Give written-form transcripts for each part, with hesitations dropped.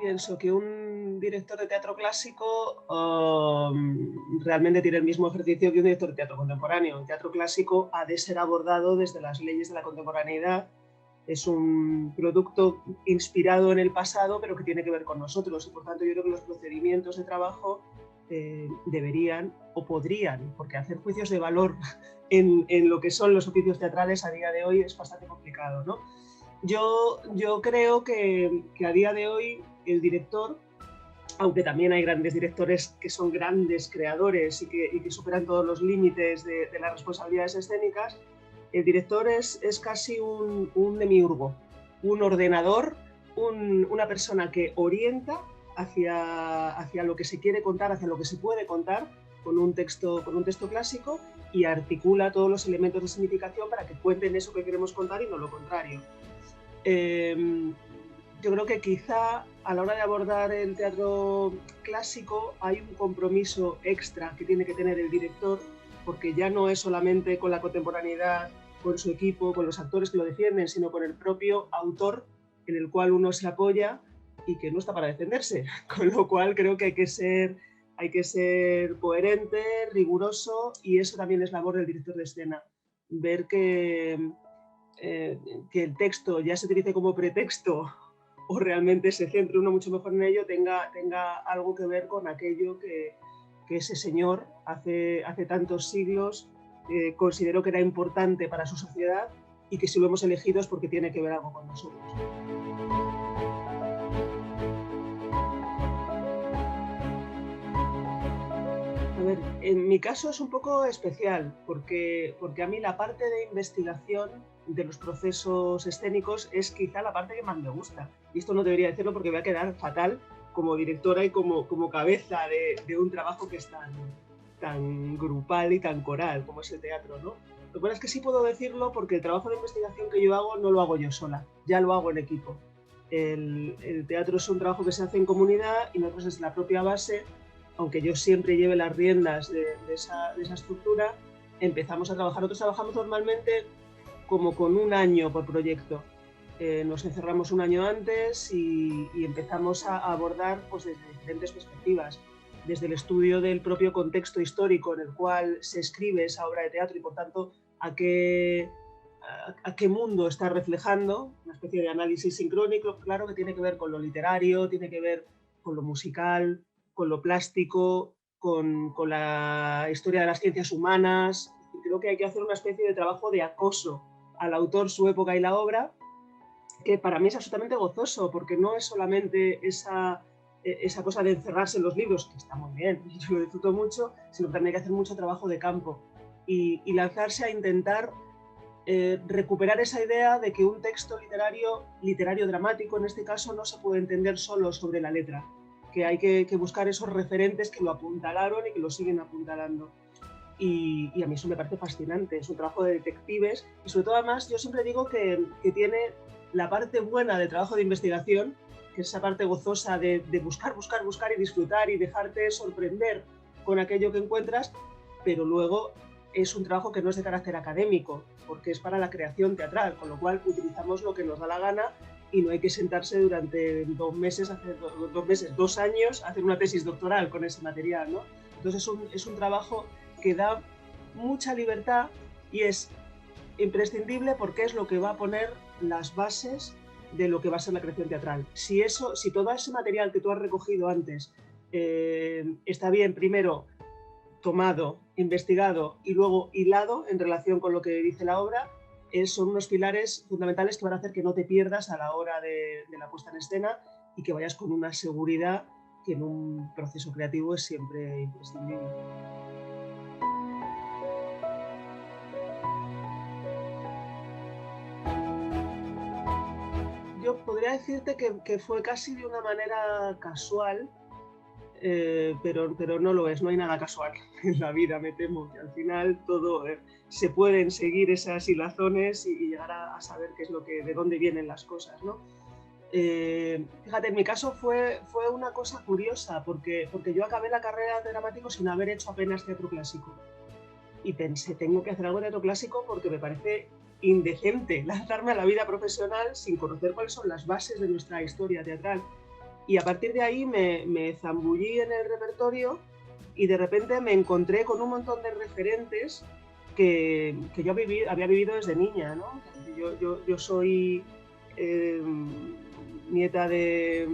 pienso que un director de teatro clásico realmente tiene el mismo ejercicio que un director de teatro contemporáneo. El teatro clásico ha de ser abordado desde las leyes de la contemporaneidad. Es un producto inspirado en el pasado, pero que tiene que ver con nosotros. Y por tanto, yo creo que los procedimientos de trabajo deberían o podrían, porque hacer juicios de valor en lo que son los oficios teatrales a día de hoy es bastante complicado, ¿no? Yo creo que a día de hoy el director, aunque también hay grandes directores que son grandes creadores y que superan todos los límites de las responsabilidades escénicas, el director es casi un demiurgo, un ordenador, una persona que orienta hacia lo que se quiere contar, hacia lo que se puede contar con un texto clásico, y articula todos los elementos de significación para que cuenten eso que queremos contar y no lo contrario. Yo creo que quizá a la hora de abordar el teatro clásico hay un compromiso extra que tiene que tener el director, porque ya no es solamente con la contemporaneidad, con su equipo, con los actores que lo defienden, sino con el propio autor en el cual uno se apoya y que no está para defenderse. Con lo cual creo que hay que ser coherente, riguroso, y eso también es labor del director de escena. Ver que el texto ya se utilice como pretexto o realmente se centre uno mucho mejor en ello, tenga algo que ver con aquello que ese señor hace tantos siglos consideró que era importante para su sociedad, y que si lo hemos elegido es porque tiene que ver algo con nosotros. A ver, en mi caso es un poco especial, porque a mí la parte de investigación de los procesos escénicos es quizá la parte que más me gusta. Y esto no debería decirlo porque voy a quedar fatal como directora y como cabeza de un trabajo que es tan grupal y tan coral como es el teatro, ¿no? Lo que pasa es que sí puedo decirlo porque el trabajo de investigación que yo hago no lo hago yo sola, ya lo hago en equipo. El teatro es un trabajo que se hace en comunidad, y nosotros desde la propia base, aunque yo siempre lleve las riendas de esa estructura, empezamos a trabajar. Nosotros trabajamos normalmente como con un año por proyecto. Nos encerramos un año antes y empezamos a abordar pues, desde diferentes perspectivas. Desde el estudio del propio contexto histórico en el cual se escribe esa obra de teatro y, por tanto, a qué mundo está reflejando, una especie de análisis sincrónico, claro, que tiene que ver con lo literario, tiene que ver con lo musical, con lo plástico, con la historia de las ciencias humanas. Creo que hay que hacer una especie de trabajo de acoso al autor, su época y la obra, que para mí es absolutamente gozoso, porque no es solamente esa cosa de encerrarse en los libros, que está muy bien, y yo lo disfruto mucho, sino que también hay que hacer mucho trabajo de campo y lanzarse a intentar recuperar esa idea de que un texto literario dramático en este caso, no se puede entender solo sobre la letra, que hay que buscar esos referentes que lo apuntalaron y que lo siguen apuntalando. Y a mí eso me parece fascinante, es un trabajo de detectives, y sobre todo además yo siempre digo que tiene la parte buena del trabajo de investigación, que es esa parte gozosa de buscar y disfrutar y dejarte sorprender con aquello que encuentras, pero luego es un trabajo que no es de carácter académico, porque es para la creación teatral, con lo cual utilizamos lo que nos da la gana y no hay que sentarse durante 2 meses, 2 años, a hacer una tesis doctoral con ese material, ¿no? Entonces es un trabajo que da mucha libertad y es imprescindible porque es lo que va a poner las bases de lo que va a ser la creación teatral. Si todo ese material que tú has recogido antes está bien, primero tomado, investigado y luego hilado en relación con lo que dice la obra, son unos pilares fundamentales que van a hacer que no te pierdas a la hora de la puesta en escena y que vayas con una seguridad que en un proceso creativo es siempre imprescindible. Yo podría decirte que fue casi de una manera casual, pero no lo es, no hay nada casual en la vida, me temo, que al final todo se pueden seguir esas hilazones y llegar a saber qué es de dónde vienen las cosas, ¿no? Fíjate, en mi caso fue una cosa curiosa, porque yo acabé la carrera de dramático sin haber hecho apenas teatro clásico. Y pensé, tengo que hacer algo de teatro clásico porque me parece indecente lanzarme a la vida profesional sin conocer cuáles son las bases de nuestra historia teatral. Y a partir de ahí me zambullí en el repertorio y de repente me encontré con un montón de referentes que yo había vivido desde niña, ¿no? Yo soy nieta de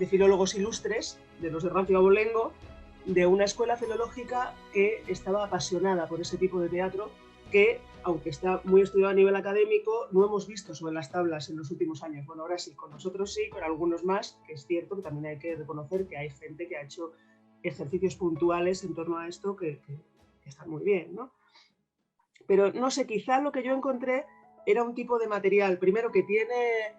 filólogos ilustres, de los de Rancio Abolengo, de una escuela filológica que estaba apasionada por ese tipo de teatro que, aunque está muy estudiado a nivel académico, no hemos visto sobre las tablas en los últimos años. Bueno, ahora sí, con nosotros sí, con algunos más, que es cierto que también hay que reconocer que hay gente que ha hecho ejercicios puntuales en torno a esto que están muy bien, ¿no? Pero no sé, quizá lo que yo encontré era un tipo de material, primero que tiene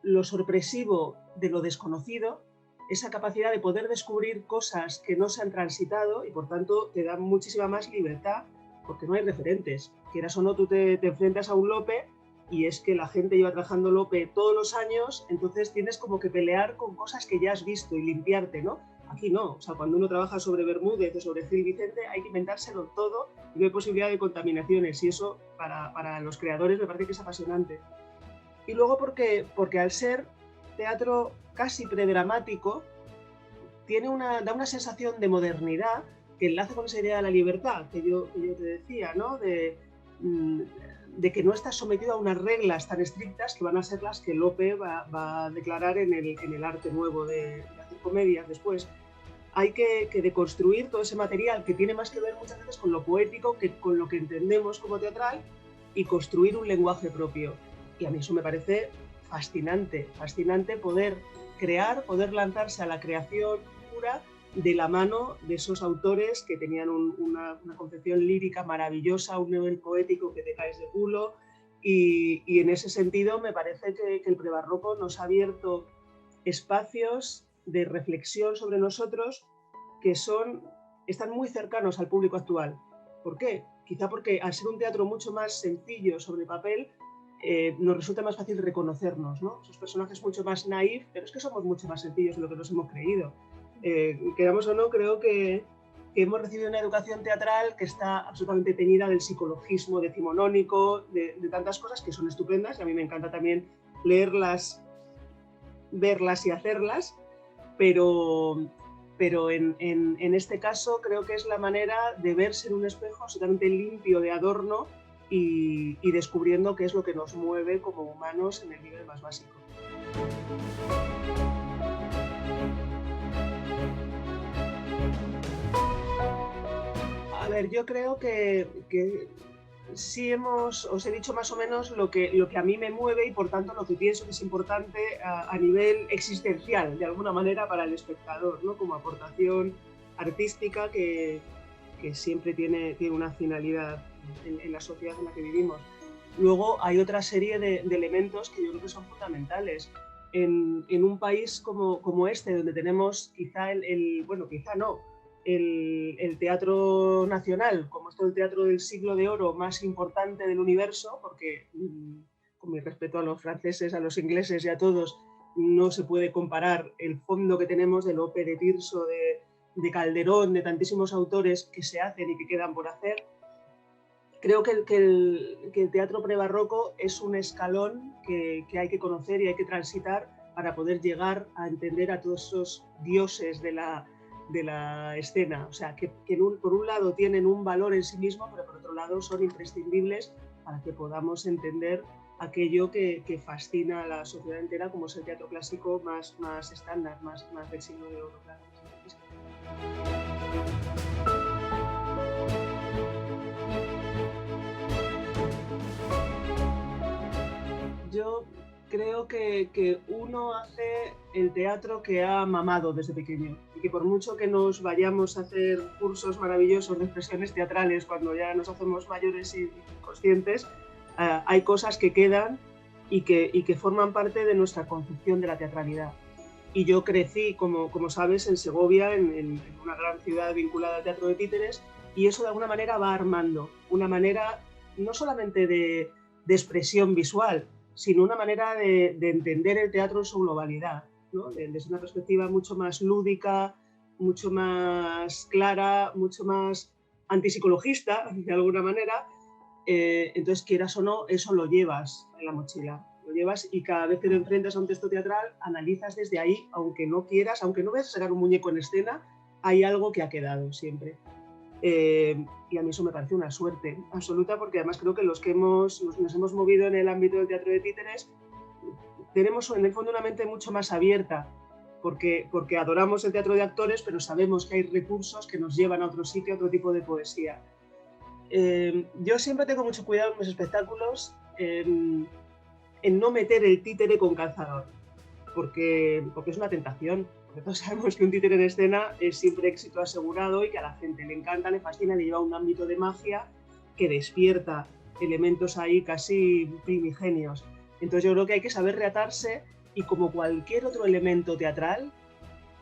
lo sorpresivo de lo desconocido, esa capacidad de poder descubrir cosas que no se han transitado y por tanto te da muchísima más libertad porque no hay referentes. Quieras o no, tú te enfrentas a un Lope y es que la gente lleva trabajando Lope todos los años, entonces tienes como que pelear con cosas que ya has visto y limpiarte, ¿no? Aquí no, o sea, cuando uno trabaja sobre Bermúdez o sobre Gil Vicente hay que inventárselo todo y no hay posibilidad de contaminaciones y eso para los creadores me parece que es apasionante. Y luego porque al ser teatro casi predramático, da una sensación de modernidad que enlaza con esa idea de la libertad que yo te decía, ¿no? De que no estás sometido a unas reglas tan estrictas que van a ser las que Lope va a declarar en el arte nuevo de hacer comedias después. Hay que deconstruir todo ese material que tiene más que ver muchas veces con lo poético que con lo que entendemos como teatral y construir un lenguaje propio. Y a mí eso me parece fascinante, fascinante poder crear, poder lanzarse a la creación pura de la mano de esos autores que tenían una concepción lírica maravillosa, un nivel poético que te caes de culo y en ese sentido me parece que el prebarroco nos ha abierto espacios de reflexión sobre nosotros que están muy cercanos al público actual. ¿Por qué? Quizá porque al ser un teatro mucho más sencillo sobre papel, nos resulta más fácil reconocernos, ¿no? Esos personajes mucho más naif, pero es que somos mucho más sencillos de lo que nos hemos creído. Queramos o no, creo que hemos recibido una educación teatral que está absolutamente teñida del psicologismo decimonónico, de tantas cosas que son estupendas, y a mí me encanta también leerlas, verlas y hacerlas, pero en este caso creo que es la manera de verse en un espejo absolutamente limpio de adorno y descubriendo qué es lo que nos mueve como humanos en el nivel más básico. A ver, yo creo que sí os he dicho más o menos lo que a mí me mueve y por tanto lo que pienso que es importante a nivel existencial, de alguna manera, para el espectador, ¿no? Como aportación artística que siempre tiene una finalidad en la sociedad en la que vivimos. Luego hay otra serie de elementos que yo creo que son fundamentales. En un país como este, donde tenemos quizá bueno, quizá no, el teatro nacional, como es todo el teatro del siglo de oro más importante del universo, porque con mi respeto a los franceses, a los ingleses y a todos, no se puede comparar el fondo que tenemos de Lope, de Tirso, de Calderón, de tantísimos autores que se hacen y que quedan por hacer. Creo que el teatro prebarroco es un escalón que hay que conocer y hay que transitar para poder llegar a entender a todos esos dioses de la escena. O sea, que por un lado tienen un valor en sí mismo, pero por otro lado son imprescindibles para que podamos entender aquello que fascina a la sociedad entera, como es el teatro clásico más estándar, más del siglo de oro. Claro. Yo creo que uno hace el teatro que ha mamado desde pequeño y que por mucho que nos vayamos a hacer cursos maravillosos de expresiones teatrales cuando ya nos hacemos mayores y conscientes, hay cosas que quedan y que forman parte de nuestra concepción de la teatralidad. Y yo crecí, como sabes, en Segovia, en una gran ciudad vinculada al teatro de títeres, y eso de alguna manera va armando una manera no solamente de expresión visual, sino una manera de entender el teatro en su globalidad, ¿no? Desde una perspectiva mucho más lúdica, mucho más clara, mucho más antipsicologista, de alguna manera. Entonces, quieras o no, eso lo llevas en la mochila. lo llevas y cada vez que te enfrentas a un texto teatral analizas desde ahí, aunque no quieras, aunque no veas sacar un muñeco en escena, hay algo que ha quedado siempre. Y a mí eso me parece una suerte absoluta, porque además creo que los que nos hemos movido en el ámbito del teatro de títeres tenemos en el fondo una mente mucho más abierta, porque adoramos el teatro de actores, pero sabemos que hay recursos que nos llevan a otro sitio, a otro tipo de poesía. Yo siempre tengo mucho cuidado en mis espectáculos en no meter el títere con calzador, porque es una tentación. Porque todos sabemos que un títere en escena es siempre éxito asegurado y que a la gente le encanta, le fascina, le lleva a un ámbito de magia que despierta elementos ahí casi primigenios. Entonces yo creo que hay que saber reatarse y, como cualquier otro elemento teatral,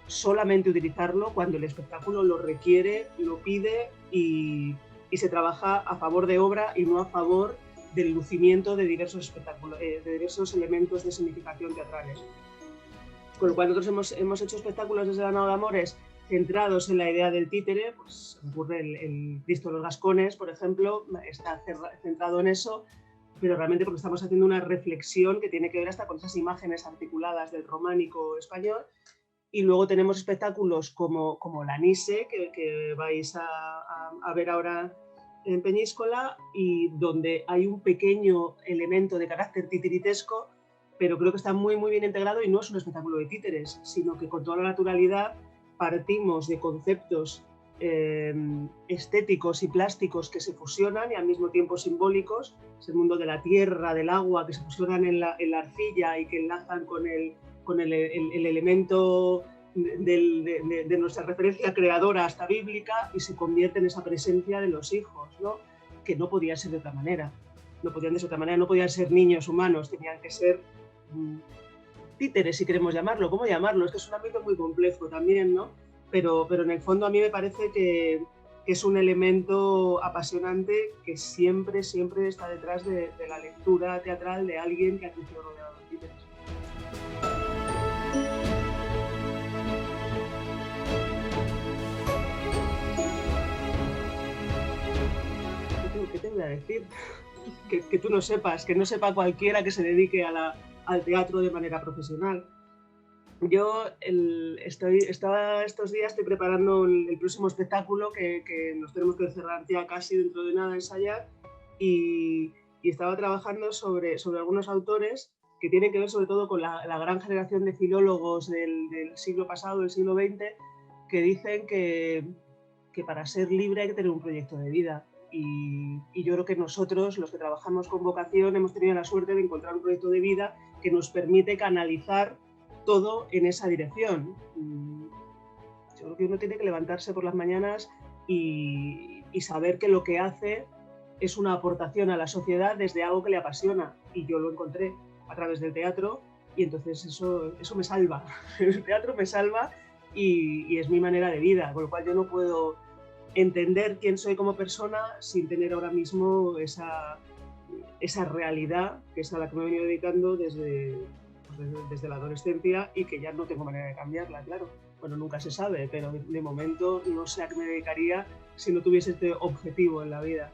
solamente utilizarlo cuando el espectáculo lo requiere, lo pide y se trabaja a favor de obra y no a favor del lucimiento de diversos espectáculos, de diversos elementos de significación teatrales. Con lo cual nosotros hemos hecho espectáculos desde La Nao de Amores centrados en la idea del títere. Pues ocurre el Cristo de los Gascones, por ejemplo, está centrado en eso, pero realmente porque estamos haciendo una reflexión que tiene que ver hasta con esas imágenes articuladas del románico español. Y luego tenemos espectáculos como La Nise, que vais a ver ahora en Peñíscola, y donde hay un pequeño elemento de carácter titiritesco, pero creo que está muy, muy bien integrado y no es un espectáculo de títeres, sino que con toda la naturalidad partimos de conceptos estéticos y plásticos que se fusionan y al mismo tiempo simbólicos. Es el mundo de la tierra, del agua, que se fusionan en la arcilla y que enlazan con el elemento de nuestra referencia creadora hasta bíblica, y se convierte en esa presencia de los hijos, ¿no? Que no podía ser de otra manera. No podían ser niños humanos, tenían que ser títeres, si queremos llamarlo. ¿Cómo llamarlo? Es que es un ámbito muy complejo también, ¿no? Pero en el fondo a mí me parece que es un elemento apasionante que siempre, siempre está detrás de la lectura teatral de alguien que ha crecido rodeado de títeres. ¿Qué te voy a decir? Que tú no sepas, que no sepa cualquiera que se dedique al teatro de manera profesional. Yo estaba estos días, estoy preparando el próximo espectáculo que nos tenemos que cerrar ya casi dentro de nada, ensayar, y estaba trabajando sobre algunos autores que tienen que ver sobre todo con la gran generación de filólogos del siglo pasado, del siglo XX, que dicen que para ser libre hay que tener un proyecto de vida. Y yo creo que nosotros, los que trabajamos con vocación, hemos tenido la suerte de encontrar un proyecto de vida que nos permite canalizar todo en esa dirección. Yo creo que uno tiene que levantarse por las mañanas y saber que lo que hace es una aportación a la sociedad desde algo que le apasiona. Y yo lo encontré a través del teatro, y entonces eso me salva. El teatro me salva y es mi manera de vida, con lo cual yo no puedo entender quién soy como persona sin tener ahora mismo esa realidad, que es a la que me he venido dedicando desde la adolescencia, y que ya no tengo manera de cambiarla, claro. Bueno, nunca se sabe, pero de momento no sé a qué me dedicaría si no tuviese este objetivo en la vida.